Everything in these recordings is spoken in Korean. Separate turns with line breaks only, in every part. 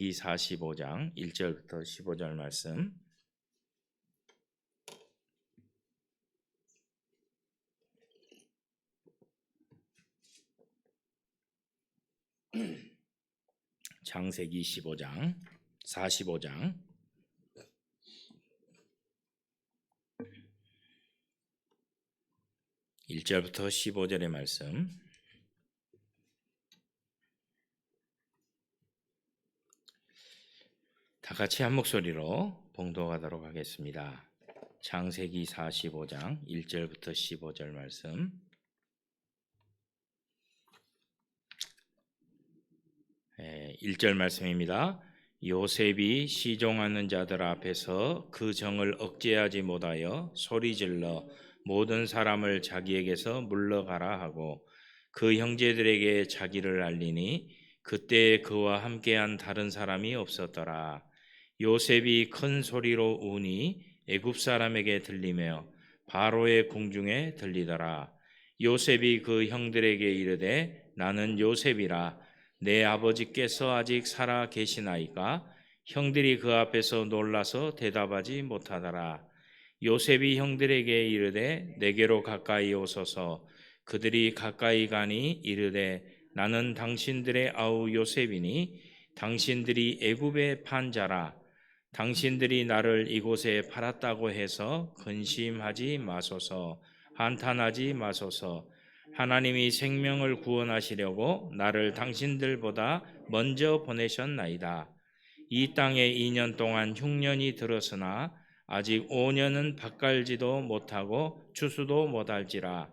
이 45장 1절부터 15절 말씀. 창세기 15장 45장 1절부터 15절의 말씀. 다 같이 한 목소리로 봉독하도록 하겠습니다. 창세기 45장 1절부터 15절 말씀. 1절 말씀입니다. 요셉이 시종하는 자들 앞에서 그 정을 억제하지 못하여 소리질러 모든 사람을 자기에게서 물러가라 하고 그 형제들에게 자기를 알리니 그때 그와 함께한 다른 사람이 없었더라. 요셉이 큰 소리로 우니 애굽 사람에게 들리며 바로의 궁중에 들리더라. 요셉이 그 형들에게 이르되 나는 요셉이라. 내 아버지께서 아직 살아 계시나이까? 형들이 그 앞에서 놀라서 대답하지 못하더라. 요셉이 형들에게 이르되 내게로 가까이 오소서. 그들이 가까이 가니 이르되 나는 당신들의 아우 요셉이니 당신들이 애굽의 판자라. 당신들이 나를 이곳에 팔았다고 해서 근심하지 마소서. 한탄하지 마소서. 하나님이 생명을 구원하시려고 나를 당신들보다 먼저 보내셨나이다. 이 땅에 2년 동안 흉년이 들었으나 아직 5년은 밭갈지도 못하고 추수도 못할지라.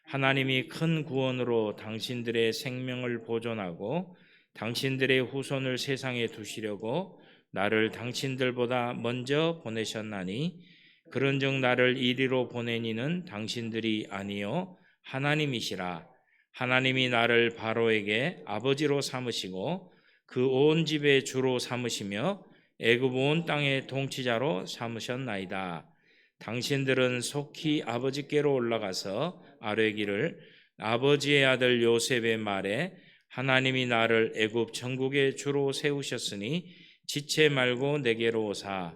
하나님이 큰 구원으로 당신들의 생명을 보존하고 당신들의 후손을 세상에 두시려고 나를 당신들보다 먼저 보내셨나니 그런즉 나를 이리로 보내니는 당신들이 아니요 하나님이시라. 하나님이 나를 바로에게 아버지로 삼으시고 그 온 집의 주로 삼으시며 애굽 온 땅의 통치자로 삼으셨나이다. 당신들은 속히 아버지께로 올라가서 아뢰기를 아버지의 아들 요셉의 말에 하나님이 나를 애굽 전국의 주로 세우셨으니 지체 말고 내게로 오사.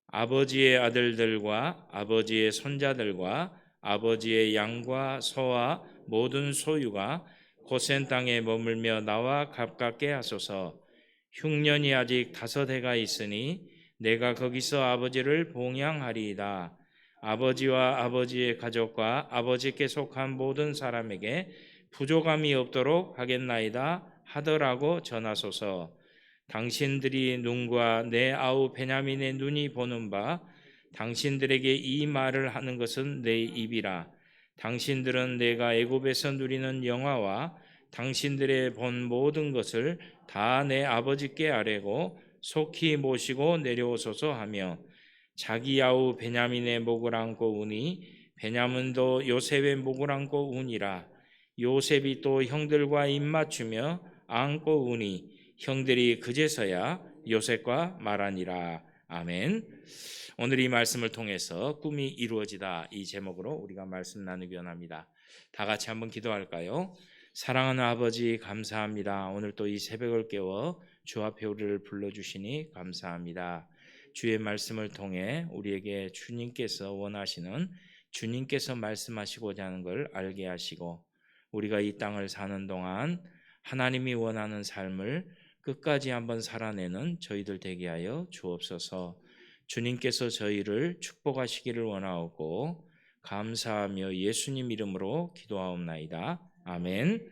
아버지의 아들들과 아버지의 손자들과 아버지의 양과 소와 모든 소유가 고센 땅에 머물며 나와 가깝게 하소서. 흉년이 아직 5해가 있으니 내가 거기서 아버지를 봉양하리이다. 아버지와 아버지의 가족과 아버지께 속한 모든 사람에게 부족함이 없도록 하겠나이다 하더라고 전하소서. 당신들이 눈과 내 아우 베냐민의 눈이 보는 바 당신들에게 이 말을 하는 것은 내 입이라. 당신들은 내가 애굽에서 누리는 영화와 당신들의 본 모든 것을 다 내 아버지께 아뢰고 속히 모시고 내려오소서 하며 자기 아우 베냐민의 목을 안고 우니 베냐민도 요셉의 목을 안고 우니라. 요셉이 또 형들과 입맞추며 안고 우니 형들이 그제서야 요셉과 말하니라. 아멘. 오늘 이 말씀을 통해서 꿈이 이루어지다 이 제목으로 우리가 말씀 나누기 원합니다. 다 같이 한번 기도할까요? 사랑하는 아버지 감사합니다. 오늘 또 이 새벽을 깨워 주 앞에 우리를 불러주시니 감사합니다. 주의 말씀을 통해 우리에게 주님께서 원하시는 주님께서 말씀하시고자 하는 걸 알게 하시고 우리가 이 땅을 사는 동안 하나님이 원하는 삶을 끝까지 한번 살아내는 저희들 되게 하여 주옵소서. 주님께서 저희를 축복하시기를 원하옵고 감사하며 예수님 이름으로 기도하옵나이다. 아멘.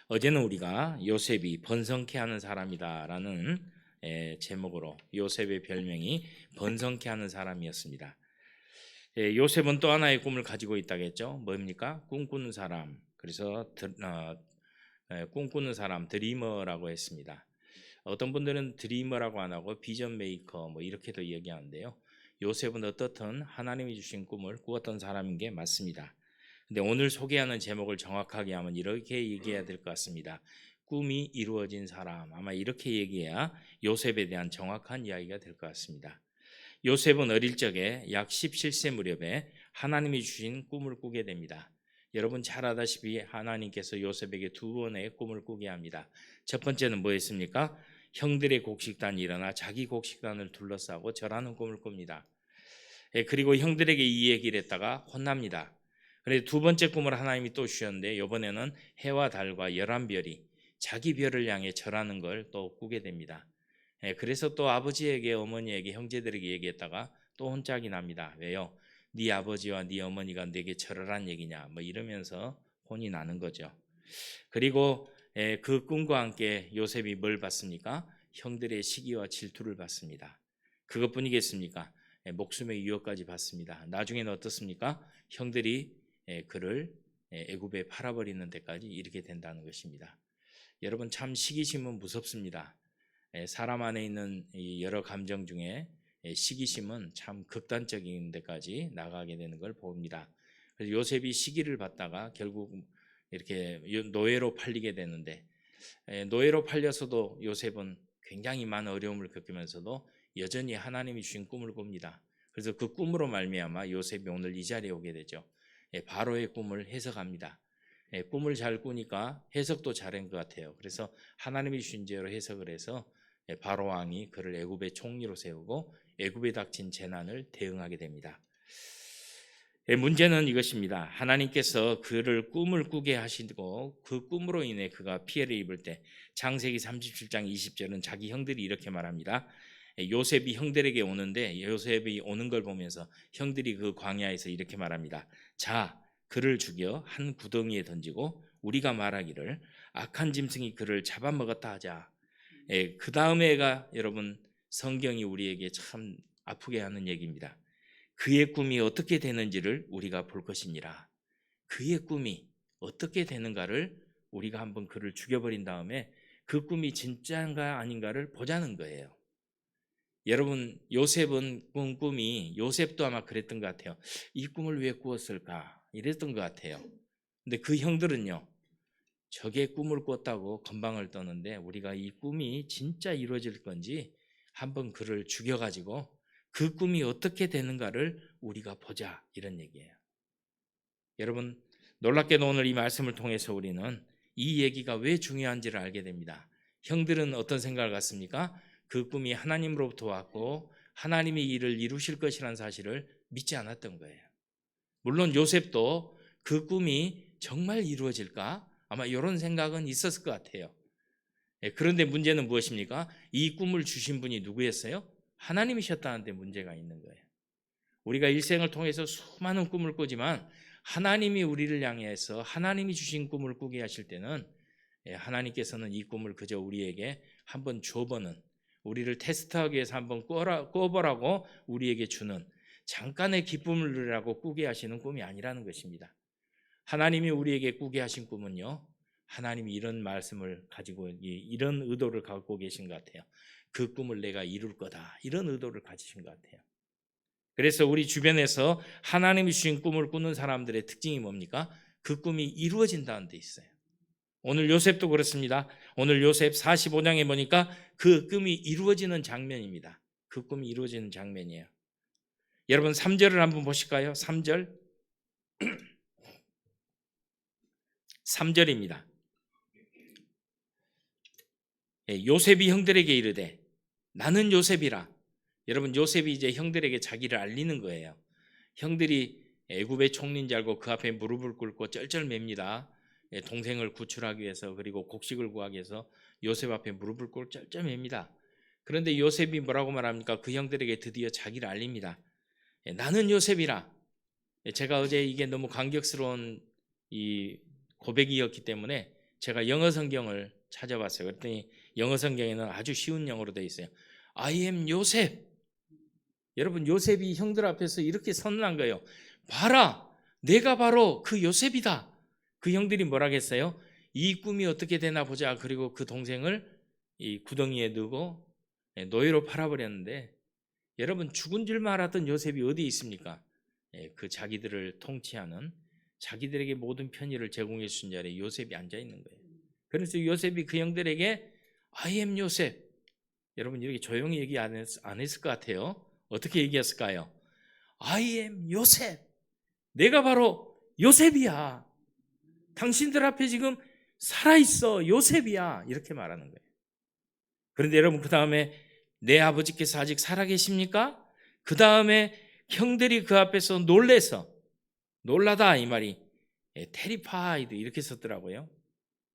어제는 우리가 요셉이 번성케 하는 사람이다라는 제목으로 요셉의 별명이 번성케 하는 사람이었습니다. 요셉은 또 하나의 꿈을 가지고 있다겠죠. 뭡니까? 꿈꾸는 사람. 그래서 꿈꾸는 사람, 드리머라고 했습니다. 어떤 분들은 드리머라고 안 하고 비전 메이커 뭐 이렇게도 이야기하는데요. 요셉은 어떻든 하나님이 주신 꿈을 꾸었던 사람인 게 맞습니다. 근데 오늘 소개하는 제목을 정확하게 하면 이렇게 얘기해야 될 것 같습니다. 꿈이 이루어진 사람, 아마 이렇게 얘기해야 요셉에 대한 정확한 이야기가 될 것 같습니다. 요셉은 어릴 적에 약 17세 무렵에 하나님이 주신 꿈을 꾸게 됩니다. 여러분 잘 아다시피 하나님께서 요셉에게 두 번의 꿈을 꾸게 합니다. 첫 번째는 뭐였습니까? 형들의 곡식단이 일어나 자기 곡식단을 둘러싸고 절하는 꿈을 꿉니다. 그리고 형들에게 이 얘기를 했다가 혼납니다. 그래서 두 번째 꿈을 하나님이 또 주셨는데 이번에는 해와 달과 11별이 자기 별을 향해 절하는 걸 또 꾸게 됩니다. 그래서 또 아버지에게 어머니에게 형제들에게 얘기했다가 또 혼짝이 납니다. 왜요? 네 아버지와 네 어머니가 내게 절하란 얘기냐 뭐 이러면서 혼이 나는 거죠. 그리고 그 꿈과 함께 요셉이 뭘 받습니까? 형들의 시기와 질투를 받습니다. 그것뿐이겠습니까? 목숨의 위협까지 받습니다. 나중에는 어떻습니까? 형들이 그를 애굽에 팔아버리는 데까지 이르게 된다는 것입니다. 여러분 참 시기심은 무섭습니다. 사람 안에 있는 여러 감정 중에 시기심은 참 극단적인 데까지 나가게 되는 걸 봅니다. 그래서 요셉이 시기를 받다가 결국 이렇게 노예로 팔리게 되는데 노예로 팔려서도 요셉은 굉장히 많은 어려움을 겪으면서도 여전히 하나님이 주신 꿈을 꿉니다. 그래서 그 꿈으로 말미암아 요셉이 오늘 이 자리에 오게 되죠. 바로의 꿈을 해석합니다. 꿈을 잘 꾸니까 해석도 잘한 것 같아요. 그래서 하나님이 주신 대로 해석을 해서 바로 왕이 그를 애굽의 총리로 세우고 애굽에 닥친 재난을 대응하게 됩니다. 문제는 이것입니다. 하나님께서 그를 꿈을 꾸게 하시고 그 꿈으로 인해 그가 피해를 입을 때 창세기 37장 20절은 자기 형들이 이렇게 말합니다. 요셉이 형들에게 오는데 요셉이 오는 걸 보면서 형들이 그 광야에서 이렇게 말합니다. 자, 그를 죽여 한 구덩이에 던지고 우리가 말하기를 악한 짐승이 그를 잡아먹었다 하자. 그 다음에가 여러분 성경이 우리에게 참 아프게 하는 얘기입니다. 그의 꿈이 어떻게 되는지를 우리가 볼 것이니라. 그의 꿈이 어떻게 되는가를 우리가 한번 그를 죽여버린 다음에 그 꿈이 진짜인가 아닌가를 보자는 거예요. 여러분 요셉은 꾼 꿈이 요셉도 아마 그랬던 것 같아요. 이 꿈을 왜 꾸었을까 이랬던 것 같아요. 근데 그 형들은요. 저게 꿈을 꿨다고 건방을 떠는데 우리가 이 꿈이 진짜 이루어질 건지 한번 그를 죽여가지고 그 꿈이 어떻게 되는가를 우리가 보자 이런 얘기예요. 여러분 놀랍게도 오늘 이 말씀을 통해서 우리는 이 얘기가 왜 중요한지를 알게 됩니다. 형들은 어떤 생각을 갖습니까? 그 꿈이 하나님으로부터 왔고 하나님이 이를 이루실 것이라는 사실을 믿지 않았던 거예요. 물론 요셉도 그 꿈이 정말 이루어질까? 아마 이런 생각은 있었을 것 같아요. 그런데 문제는 무엇입니까? 이 꿈을 주신 분이 누구였어요? 하나님이셨다는데 문제가 있는 거예요. 우리가 일생을 통해서 수많은 꿈을 꾸지만 하나님이 우리를 향해서 하나님이 주신 꿈을 꾸게 하실 때는 하나님께서는 이 꿈을 그저 우리에게 한번 줘보는 우리를 테스트하기 위해서 한번 꿔보라고 우리에게 주는 잠깐의 기쁨을 누리라고 꾸게 하시는 꿈이 아니라는 것입니다. 하나님이 우리에게 꾸게 하신 꿈은요. 하나님이 이런 말씀을 가지고 이런 의도를 갖고 계신 것 같아요. 그 꿈을 내가 이룰 거다. 이런 의도를 가지신 것 같아요. 그래서 우리 주변에서 하나님이 주신 꿈을 꾸는 사람들의 특징이 뭡니까? 그 꿈이 이루어진다는 데 있어요. 오늘 요셉도 그렇습니다. 오늘 요셉 45장에 보니까 그 꿈이 이루어지는 장면입니다. 그 꿈이 이루어지는 장면이에요. 여러분 3절을 한번 보실까요? 3절 3절입니다. 요셉이 형들에게 이르되 나는 요셉이라. 여러분 요셉이 이제 형들에게 자기를 알리는 거예요. 형들이 애굽의 총리인 줄 알고 그 앞에 무릎을 꿇고 쩔쩔맵니다. 동생을 구출하기 위해서 그리고 곡식을 구하기 위해서 요셉 앞에 무릎을 꿇고 쩔쩔맵니다. 그런데 요셉이 뭐라고 말합니까? 그 형들에게 드디어 자기를 알립니다. 나는 요셉이라. 제가 어제 이게 너무 감격스러운 이 고백이었기 때문에 제가 영어 성경을 찾아봤어요. 그랬더니 영어 성경에는 아주 쉬운 영어로 되어 있어요. I am 요셉. 여러분 요셉이 형들 앞에서 이렇게 선언한 거예요. 봐라, 내가 바로 그 요셉이다. 그 형들이 뭐라겠어요? 이 꿈이 어떻게 되나 보자. 그리고 그 동생을 이 구덩이에 넣고 노예로 팔아버렸는데 여러분 죽은 줄만 알았던 요셉이 어디에 있습니까? 그 자기들을 통치하는 자기들에게 모든 편의를 제공해 주신 자리에 요셉이 앉아 있는 거예요. 그래서 요셉이 그 형들에게 I am 요셉. 여러분 이렇게 조용히 얘기 안 했을 것 같아요. 어떻게 얘기했을까요? I am 요셉. 내가 바로 요셉이야. 당신들 앞에 지금 살아있어. 요셉이야. 이렇게 말하는 거예요. 그런데 여러분, 그 다음에 내 아버지께서 아직 살아계십니까? 그 다음에 형들이 그 앞에서 놀라다 이 말이 테리파이드 이렇게 썼더라고요.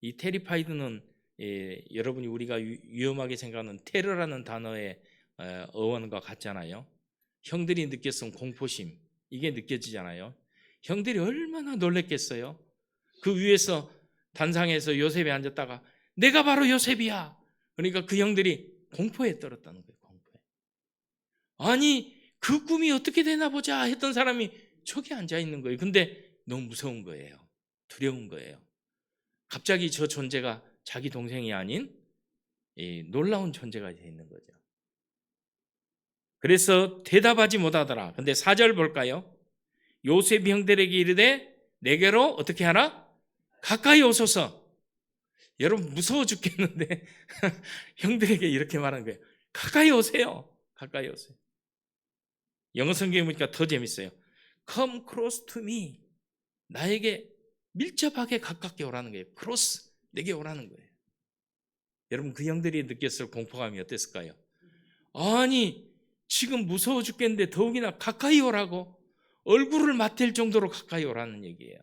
이 테리파이드는 여러분이 우리가 위험하게 생각하는 테러라는 단어의 어원과 같잖아요. 형들이 느꼈던 공포심, 이게 느껴지잖아요. 형들이 얼마나 놀랬겠어요. 그 위에서 단상에서 요셉이 앉았다가 내가 바로 요셉이야. 그러니까 그 형들이 공포에 떨었다는 거예요. 공포에. 아니 그 꿈이 어떻게 되나 보자 했던 사람이 저기 앉아 있는 거예요. 근데 너무 무서운 거예요. 두려운 거예요. 갑자기 저 존재가 자기 동생이 아닌 놀라운 존재가 되어 있는 거죠. 그래서 대답하지 못하더라. 근데 4절 볼까요? 요셉 형들에게 이르되 내게로 어떻게 하라? 가까이 오소서. 여러분 무서워 죽겠는데 형들에게 이렇게 말한 거예요. 가까이 오세요. 가까이 오세요. 영어 성경에 보니까 더 재밌어요. Come close to me. 나에게 밀접하게 가깝게 오라는 거예요. 크로스, 내게 오라는 거예요. 여러분 그 형들이 느꼈을 공포감이 어땠을까요? 아니 지금 무서워 죽겠는데 더욱이나 가까이 오라고, 얼굴을 맞댈 정도로 가까이 오라는 얘기예요.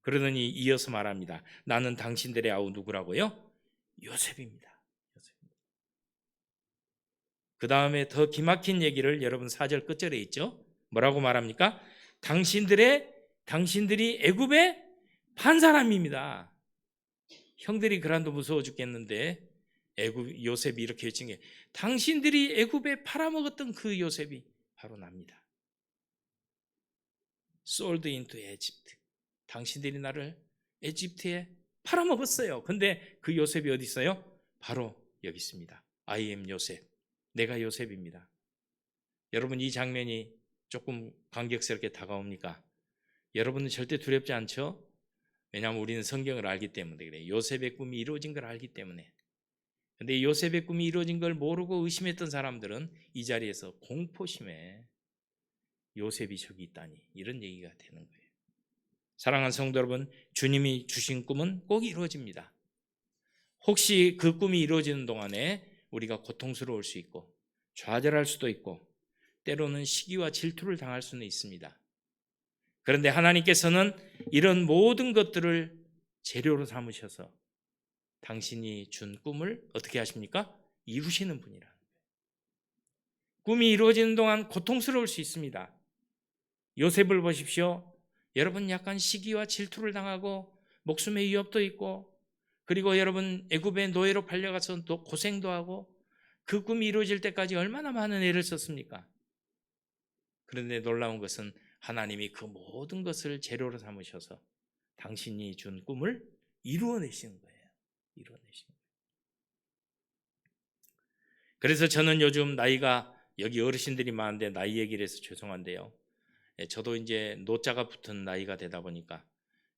그러더니 이어서 말합니다. 나는 당신들의 아우 누구라고요? 요셉입니다. 그 다음에 더 기막힌 얘기를 여러분 4절 끝절에 있죠. 뭐라고 말합니까? 당신들이 애굽의 판사람입니다. 형들이 그란도 무서워 죽겠는데 요셉이 이렇게 외친 게, 당신들이 애굽에 팔아먹었던 그 요셉이 바로 납니다. Sold into Egypt. 당신들이 나를 에집트에 팔아먹었어요. 근데 그 요셉이 어디 있어요? 바로 여기 있습니다. I am 요셉. 내가 요셉입니다. 여러분 이 장면이 조금 감격스럽게 다가옵니까? 여러분은 절대 두렵지 않죠? 왜냐하면 우리는 성경을 알기 때문에 그래요. 요셉의 꿈이 이루어진 걸 알기 때문에. 근데 요셉의 꿈이 이루어진 걸 모르고 의심했던 사람들은 이 자리에서 공포심에 요셉이 저기 있다니 이런 얘기가 되는 거예요. 사랑하는 성도 여러분, 주님이 주신 꿈은 꼭 이루어집니다. 혹시 그 꿈이 이루어지는 동안에 우리가 고통스러울 수 있고 좌절할 수도 있고 때로는 시기와 질투를 당할 수는 있습니다. 그런데 하나님께서는 이런 모든 것들을 재료로 삼으셔서 당신이 준 꿈을 어떻게 하십니까? 이루시는 분이라는 거예요. 꿈이 이루어지는 동안 고통스러울 수 있습니다. 요셉을 보십시오. 여러분 약간 시기와 질투를 당하고 목숨의 위협도 있고, 그리고 여러분 애굽의 노예로 팔려가서 또 고생도 하고 그 꿈이 이루어질 때까지 얼마나 많은 애를 썼습니까? 그런데 놀라운 것은 하나님이 그 모든 것을 재료로 삼으셔서 당신이 준 꿈을 이루어내시는 거예요. 이루어내시는 거예요. 그래서 저는 요즘 나이가, 여기 어르신들이 많은데 나이 얘기를 해서 죄송한데요. 저도 이제 노자가 붙은 나이가 되다 보니까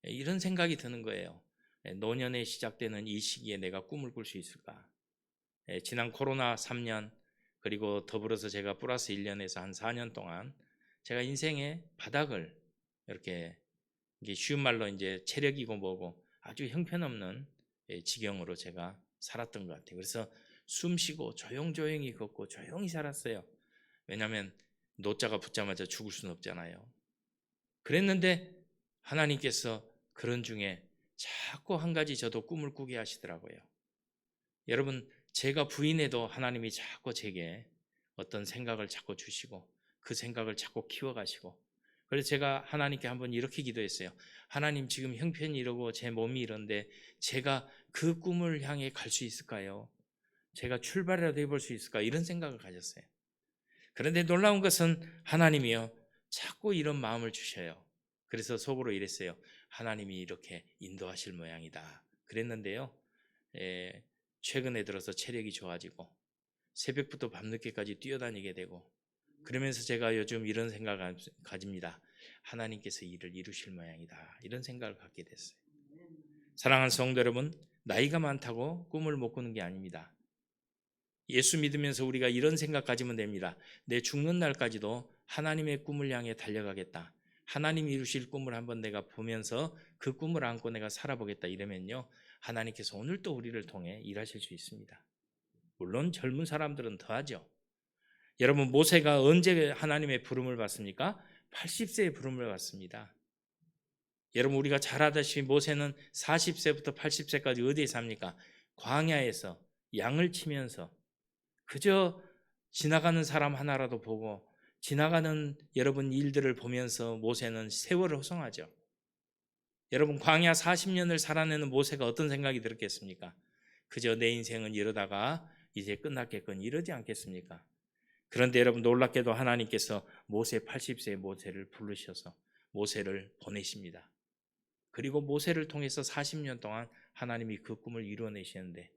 이런 생각이 드는 거예요. 노년에 시작되는 이 시기에 내가 꿈을 꿀 수 있을까? 지난 코로나 3년 그리고 더불어서 제가 플러스 1년에서 한 4년 동안 제가 인생의 바닥을 이렇게 쉬운 말로 이제 체력이고 뭐고 아주 형편없는 지경으로 제가 살았던 것 같아요. 그래서 숨 쉬고 조용조용히 걷고 조용히 살았어요. 왜냐하면 노자가 붙자마자 죽을 수는 없잖아요. 그랬는데 하나님께서 그런 중에 자꾸 한 가지 저도 꿈을 꾸게 하시더라고요. 여러분 제가 부인해도 하나님이 자꾸 제게 어떤 생각을 자꾸 주시고 그 생각을 자꾸 키워가시고, 그래서 제가 하나님께 한번 이렇게 기도했어요. 하나님 지금 형편이 이러고 제 몸이 이런데 제가 그 꿈을 향해 갈 수 있을까요? 제가 출발이라도 해볼 수 있을까? 이런 생각을 가졌어요. 그런데 놀라운 것은 하나님이요 자꾸 이런 마음을 주셔요. 그래서 속으로 이랬어요. 하나님이 이렇게 인도하실 모양이다 그랬는데요, 최근에 들어서 체력이 좋아지고 새벽부터 밤늦게까지 뛰어다니게 되고, 그러면서 제가 요즘 이런 생각을 가집니다. 하나님께서 일을 이루실 모양이다 이런 생각을 갖게 됐어요. 사랑하는 성도 여러분, 나이가 많다고 꿈을 못 꾸는 게 아닙니다. 예수 믿으면서 우리가 이런 생각 가지면 됩니다. 내 죽는 날까지도 하나님의 꿈을 향해 달려가겠다. 하나님이 이루실 꿈을 한번 내가 보면서 그 꿈을 안고 내가 살아보겠다 이러면요, 하나님께서 오늘 또 우리를 통해 일하실 수 있습니다. 물론 젊은 사람들은 더하죠. 여러분, 모세가 언제 하나님의 부름을 받습니까? 80세에 부름을 받습니다. 여러분, 우리가 잘 아다시피 모세는 40세부터 80세까지 어디에 삽니까? 광야에서 양을 치면서 그저 지나가는 사람 하나라도 보고 지나가는 여러분 일들을 보면서 모세는 세월을 호송하죠. 여러분, 광야 40년을 살아내는 모세가 어떤 생각이 들었겠습니까? 그저 내 인생은 이러다가 이제 끝났겠건 이러지 않겠습니까? 그런데 여러분, 놀랍게도 하나님께서 모세 80세의 모세를 부르셔서 모세를 보내십니다. 그리고 모세를 통해서 40년 동안 하나님이 그 꿈을 이루어내시는데,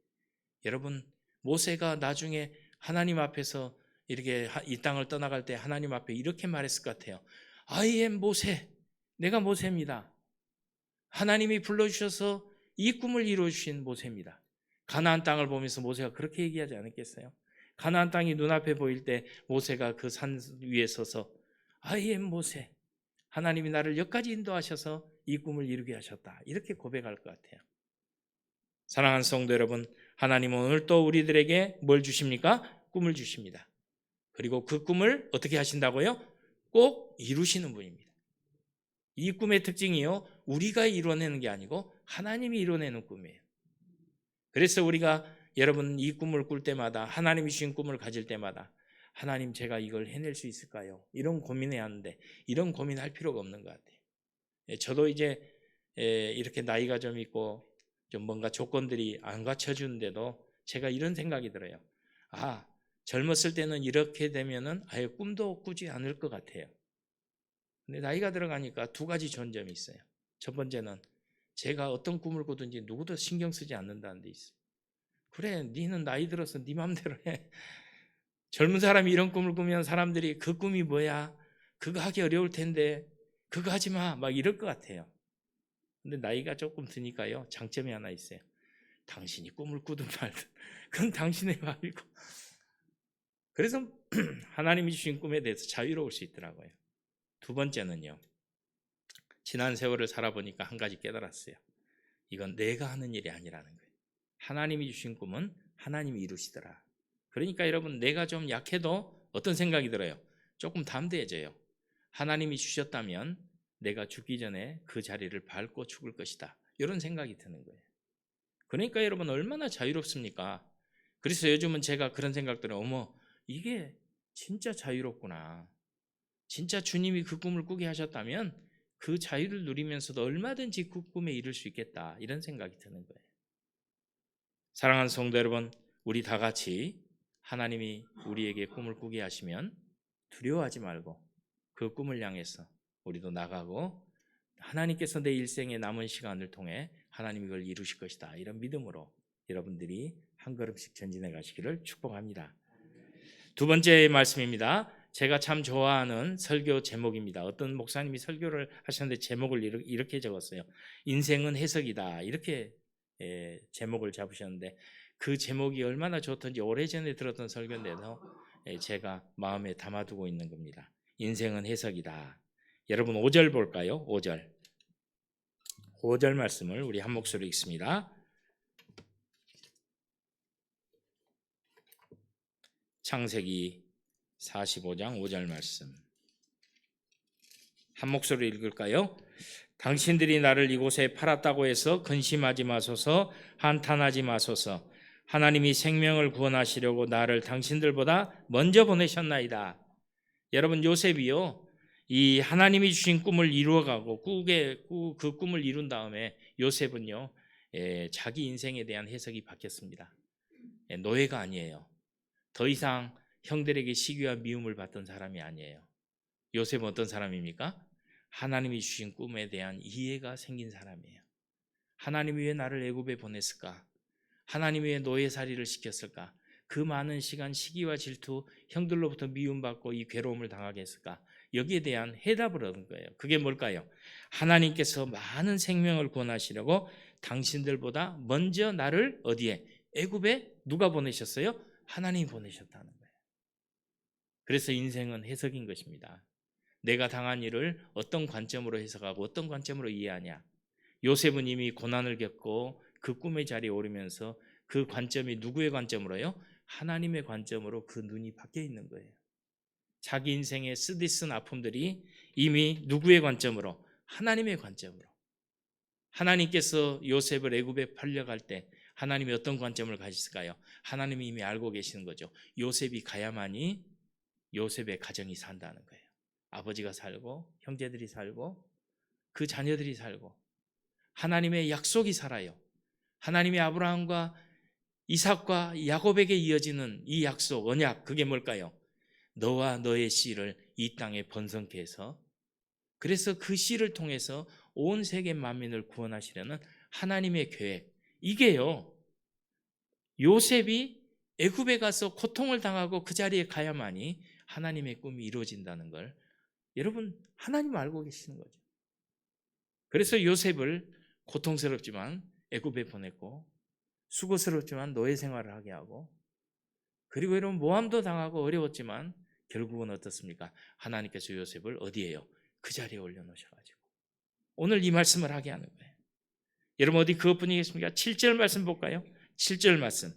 여러분, 모세가 나중에 하나님 앞에서 이렇게 이 땅을 떠나갈 때 하나님 앞에 이렇게 말했을 것 같아요. I am 모세. 내가 모세입니다. 하나님이 불러주셔서 이 꿈을 이루어주신 모세입니다. 가나안 땅을 보면서 모세가 그렇게 얘기하지 않았겠어요? 가나안 땅이 눈앞에 보일 때 모세가 그 산 위에 서서 I am 모세. 하나님이 나를 여기까지 인도하셔서 이 꿈을 이루게 하셨다. 이렇게 고백할 것 같아요. 사랑하는 성도 여러분, 하나님은 오늘 또 우리들에게 뭘 주십니까? 꿈을 주십니다. 그리고 그 꿈을 어떻게 하신다고요? 꼭 이루시는 분입니다. 이 꿈의 특징이요, 우리가 이루어내는 게 아니고 하나님이 이루어내는 꿈이에요. 그래서 우리가 여러분 이 꿈을 꿀 때마다, 하나님이 주신 꿈을 가질 때마다 하나님, 제가 이걸 해낼 수 있을까요? 이런 고민해야 하는데 이런 고민할 필요가 없는 것 같아요. 저도 이제 이렇게 나이가 좀 있고 좀 뭔가 조건들이 안 갖춰주는데도 제가 이런 생각이 들어요. 젊었을 때는 이렇게 되면은 아예 꿈도 꾸지 않을 것 같아요. 근데 나이가 들어가니까 두 가지 좋은 점이 있어요. 첫 번째는 제가 어떤 꿈을 꾸든지 누구도 신경 쓰지 않는다는 데 있어요. 그래, 니는 나이 들어서 니 맘대로 해. 젊은 사람이 이런 꿈을 꾸면 사람들이 그 꿈이 뭐야? 그거 하기 어려울 텐데 그거 하지 마. 막 이럴 것 같아요. 근데 나이가 조금 드니까요, 장점이 하나 있어요. 당신이 꿈을 꾸든 말든 그건 당신의 마음이고. 그래서 하나님이 주신 꿈에 대해서 자유로울 수 있더라고요. 두 번째는요, 지난 세월을 살아보니까 한 가지 깨달았어요. 이건 내가 하는 일이 아니라는 거예요. 하나님이 주신 꿈은 하나님이 이루시더라. 그러니까 여러분, 내가 좀 약해도 어떤 생각이 들어요? 조금 담대해져요. 하나님이 주셨다면 내가 죽기 전에 그 자리를 밟고 죽을 것이다. 이런 생각이 드는 거예요. 그러니까 여러분, 얼마나 자유롭습니까? 그래서 요즘은 제가 그런 생각 들어요. 어머, 이게 진짜 자유롭구나. 진짜 주님이 그 꿈을 꾸게 하셨다면 그 자유를 누리면서도 얼마든지 그 꿈에 이룰 수 있겠다. 이런 생각이 드는 거예요. 사랑하는 성도 여러분, 우리 다 같이 하나님이 우리에게 꿈을 꾸게 하시면 두려워하지 말고 그 꿈을 향해서 우리도 나가고, 하나님께서 내 일생의 남은 시간을 통해 하나님이 그걸 이루실 것이다. 이런 믿음으로 여러분들이 한 걸음씩 전진해 가시기를 축복합니다. 두 번째 말씀입니다. 제가 참 좋아하는 설교 제목입니다. 어떤 목사님이 설교를 하셨는데 제목을 이렇게 적었어요. 인생은 해석이다. 이렇게 제목을 잡으셨는데 그 제목이 얼마나 좋던지 오래전에 들었던 설교인데도 제가 마음에 담아두고 있는 겁니다. 인생은 해석이다. 여러분 5절 볼까요? 5절 말씀을 우리 한 목소리로 읽습니다. 창세기 45장 5절 말씀 한 목소리로 읽을까요? 당신들이 나를 이곳에 팔았다고 해서 근심하지 마소서, 한탄하지 마소서. 하나님이 생명을 구원하시려고 나를 당신들보다 먼저 보내셨나이다. 여러분, 요셉이요, 이 하나님이 주신 꿈을 이루어가고 그 꿈을 이룬 다음에 요셉은요, 자기 인생에 대한 해석이 바뀌었습니다. 노예가 아니에요. 더 이상 형들에게 시기와 미움을 받던 사람이 아니에요. 요셉은 어떤 사람입니까? 하나님이 주신 꿈에 대한 이해가 생긴 사람이에요. 하나님이 왜 나를 애굽에 보냈을까? 하나님이 왜 노예살이를 시켰을까? 그 많은 시간 시기와 질투, 형들로부터 미움받고 이 괴로움을 당하게 했을까? 여기에 대한 해답을 얻은 거예요. 그게 뭘까요? 하나님께서 많은 생명을 구원하시려고 당신들보다 먼저 나를 어디에? 애굽에 누가 보내셨어요? 하나님이 보내셨다는 거예요. 그래서 인생은 해석인 것입니다. 내가 당한 일을 어떤 관점으로 해석하고 어떤 관점으로 이해하냐. 요셉은 이미 고난을 겪고 그 꿈의 자리에 오르면서 그 관점이 누구의 관점으로요? 하나님의 관점으로 그 눈이 바뀌어 있는 거예요. 자기 인생의 쓰디쓴 아픔들이 이미 누구의 관점으로? 하나님의 관점으로. 하나님께서 요셉을 애굽에 팔려갈 때 하나님이 어떤 관점을 가지실까요? 하나님이 이미 알고 계시는 거죠. 요셉이 가야만이 요셉의 가정이 산다는 거예요. 아버지가 살고 형제들이 살고 그 자녀들이 살고 하나님의 약속이 살아요. 하나님이 아브라함과 이삭과 야곱에게 이어지는 이 약속, 언약, 그게 뭘까요? 너와 너의 씨를 이 땅에 번성케 해서, 그래서 그 씨를 통해서 온 세계 만민을 구원하시려는 하나님의 계획, 이게요, 요셉이 애굽에 가서 고통을 당하고 그 자리에 가야만이 하나님의 꿈이 이루어진다는 걸 여러분, 하나님 알고 계시는 거죠. 그래서 요셉을 고통스럽지만 애굽에 보냈고, 수고스럽지만 노예 생활을 하게 하고, 그리고 여러분 모함도 당하고 어려웠지만 결국은 어떻습니까? 하나님께서 요셉을 어디에요? 그 자리에 올려놓으셔가지고 오늘 이 말씀을 하게 하는 거예요. 여러분 어디 그것뿐이겠습니까? 7절 말씀 볼까요? 7절 말씀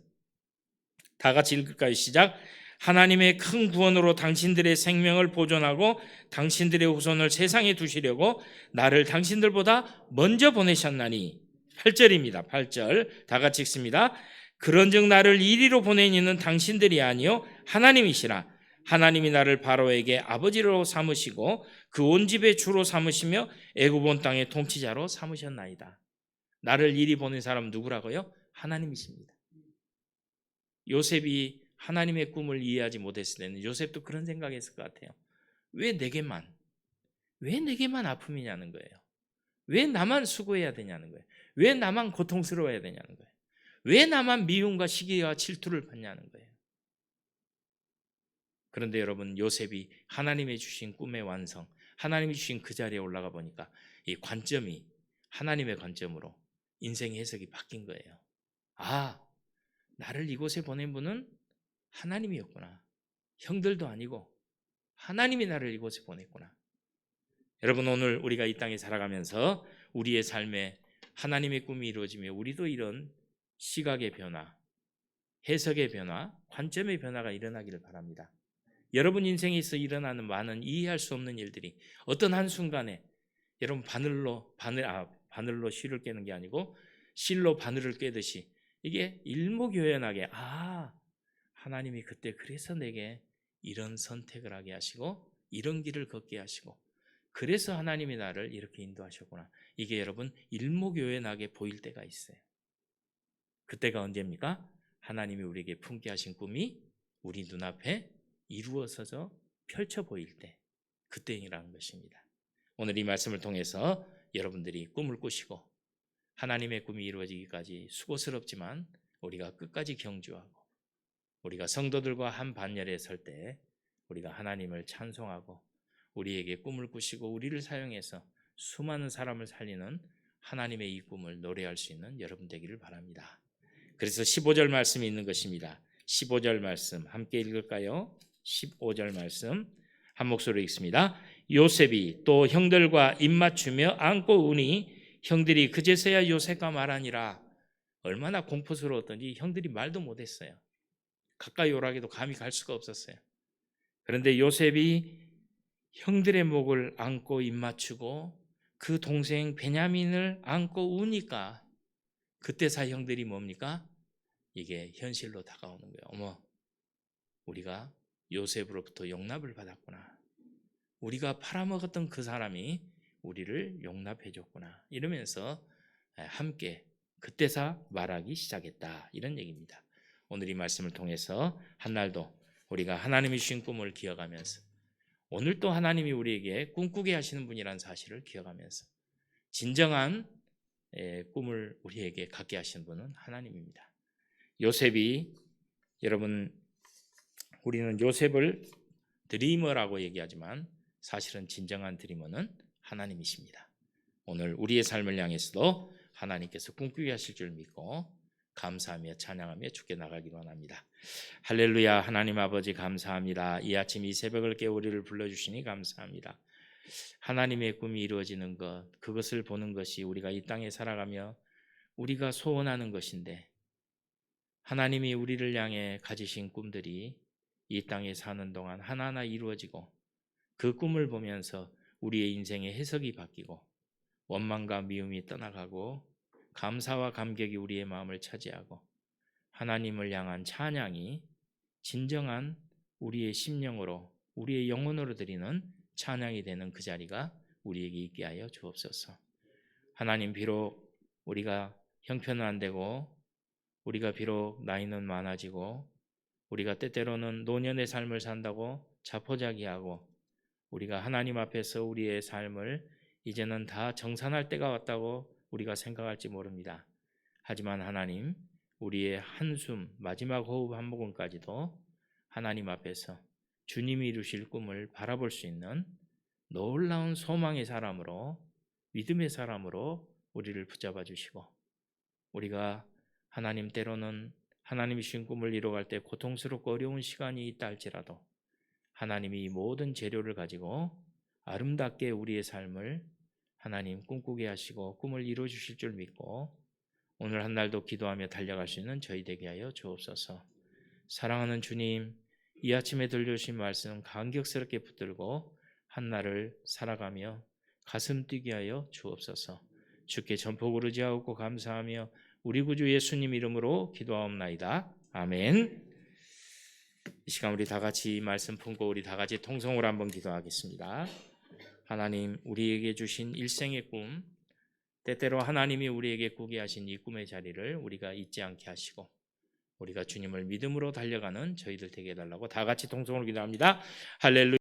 다 같이 읽을까요? 시작. 하나님의 큰 구원으로 당신들의 생명을 보존하고 당신들의 후손을 세상에 두시려고 나를 당신들보다 먼저 보내셨나니. 8절입니다. 8절 다 같이 읽습니다. 그런즉 나를 이리로 보낸 이는 당신들이 아니요 하나님이시라. 하나님이 나를 바로에게 아버지로 삼으시고 그 온 집의 주로 삼으시며 애굽 온 땅의 통치자로 삼으셨나이다. 나를 이리 보낸 사람은 누구라고요? 하나님이십니다. 요셉이 하나님의 꿈을 이해하지 못했을 때는 요셉도 그런 생각했을 것 같아요. 왜 내게만 아픔이냐는 거예요. 왜 나만 수고해야 되냐는 거예요. 왜 나만 고통스러워야 되냐는 거예요. 왜 나만 미움과 시기와 질투를 받냐는 거예요. 그런데 여러분, 요셉이 하나님이 주신 꿈의 완성, 하나님이 주신 그 자리에 올라가 보니까 이 관점이 하나님의 관점으로 인생의 해석이 바뀐 거예요. 아, 나를 이곳에 보낸 분은 하나님이었구나. 형들도 아니고 하나님이 나를 이곳에 보냈구나. 여러분, 오늘 우리가 이 땅에 살아가면서 우리의 삶에 하나님의 꿈이 이루어지며 우리도 이런 시각의 변화, 해석의 변화, 관점의 변화가 일어나기를 바랍니다. 여러분 인생에서 일어나는 많은 이해할 수 없는 일들이 어떤 한순간에 여러분 바늘로 실을 깨는 게 아니고 실로 바늘을 깨듯이 이게 일목요연하게 하나님이 그때 그래서 내게 이런 선택을 하게 하시고 이런 길을 걷게 하시고 그래서 하나님이 나를 이렇게 인도하셨구나. 이게 여러분 일목요연하게 보일 때가 있어요. 그때가 언제입니까? 하나님이 우리에게 품게 하신 꿈이 우리 눈앞에 이루어져서 펼쳐 보일 때, 그때이라는 것입니다. 오늘 이 말씀을 통해서 여러분들이 꿈을 꾸시고 하나님의 꿈이 이루어지기까지 수고스럽지만 우리가 끝까지 경주하고 우리가 성도들과 한 반열에 설 때 우리가 하나님을 찬송하고 우리에게 꿈을 꾸시고 우리를 사용해서 수많은 사람을 살리는 하나님의 이 꿈을 노래할 수 있는 여러분 되기를 바랍니다. 그래서 15절 말씀이 있는 것입니다. 15절 말씀 함께 읽을까요? 15절 말씀 한 목소리로 읽습니다. 요셉이 또 형들과 입맞추며 안고 우니 형들이 그제서야 요셉과 말하니라. 얼마나 공포스러웠던지 형들이 말도 못했어요. 가까이 오라기도 감히 갈 수가 없었어요. 그런데 요셉이 형들의 목을 안고 입맞추고 그 동생 베냐민을 안고 우니까 그때서 형들이 뭡니까? 이게 현실로 다가오는 거예요. 어머, 우리가 요셉으로부터 용납을 받았구나. 우리가 팔아먹었던 그 사람이 우리를 용납해 줬구나. 이러면서 함께 그때서 말하기 시작했다. 이런 얘기입니다. 오늘 이 말씀을 통해서 한날도 우리가 하나님이 주신 꿈을 기억하면서 오늘 또 하나님이 우리에게 꿈꾸게 하시는 분이라는 사실을 기억하면서 진정한 꿈을 우리에게 갖게 하시는 분은 하나님입니다. 요셉이 여러분 우리는 요셉을 드리머라고 얘기하지만 사실은 진정한 드리머는 하나님이십니다. 오늘 우리의 삶을 향해서도 하나님께서 꿈꾸게 하실 줄 믿고 감사하며 찬양하며 주께 나가기로 원합니다. 할렐루야. 하나님 아버지 감사합니다. 이 아침 이 새벽을 깨워 우리를 불러주시니 감사합니다. 하나님의 꿈이 이루어지는 것, 그것을 보는 것이 우리가 이 땅에 살아가며 우리가 소원하는 것인데, 하나님이 우리를 향해 가지신 꿈들이 이 땅에 사는 동안 하나하나 이루어지고, 그 꿈을 보면서 우리의 인생의 해석이 바뀌고, 원망과 미움이 떠나가고, 감사와 감격이 우리의 마음을 차지하고, 하나님을 향한 찬양이 진정한 우리의 심령으로, 우리의 영혼으로 드리는 찬양이 되는 그 자리가 우리에게 있게 하여 주옵소서. 하나님, 비록 우리가 형편은 안 되고, 우리가 비록 나이는 많아지고, 우리가 때때로는 노년의 삶을 산다고 자포자기하고, 우리가 하나님 앞에서 우리의 삶을 이제는 다 정산할 때가 왔다고 우리가 생각할지 모릅니다. 하지만 하나님, 우리의 한숨, 마지막 호흡 한 모금까지도 하나님 앞에서 주님이 이루실 꿈을 바라볼 수 있는 놀라운 소망의 사람으로, 믿음의 사람으로 우리를 붙잡아 주시고, 우리가 하나님 때로는 하나님이 주신 꿈을 이뤄갈 때 고통스럽고 어려운 시간이 있다 할지라도 하나님이 모든 재료를 가지고 아름답게 우리의 삶을 하나님 꿈꾸게 하시고 꿈을 이루어 주실 줄 믿고, 오늘 한 날도 기도하며 달려갈 수 있는 저희 되게 하여 주옵소서. 사랑하는 주님, 이 아침에 들려주신 말씀 감격스럽게 붙들고 한 날을 살아가며 가슴 뛰게 하여 주옵소서. 주께 전폭을 의지하고 감사하며 우리 구주 예수님 이름으로 기도하옵나이다. 아멘. 이 시간 우리 다 같이 말씀 품고 우리 다 같이 통성으로 한번 기도하겠습니다. 하나님, 우리에게 주신 일생의 꿈, 때때로 하나님이 우리에게 꾸게 하신 이 꿈의 자리를 우리가 잊지 않게 하시고, 우리가 주님을 믿음으로 달려가는 저희들 되게 해달라고 다 같이 통성으로 기도합니다. 할렐루야.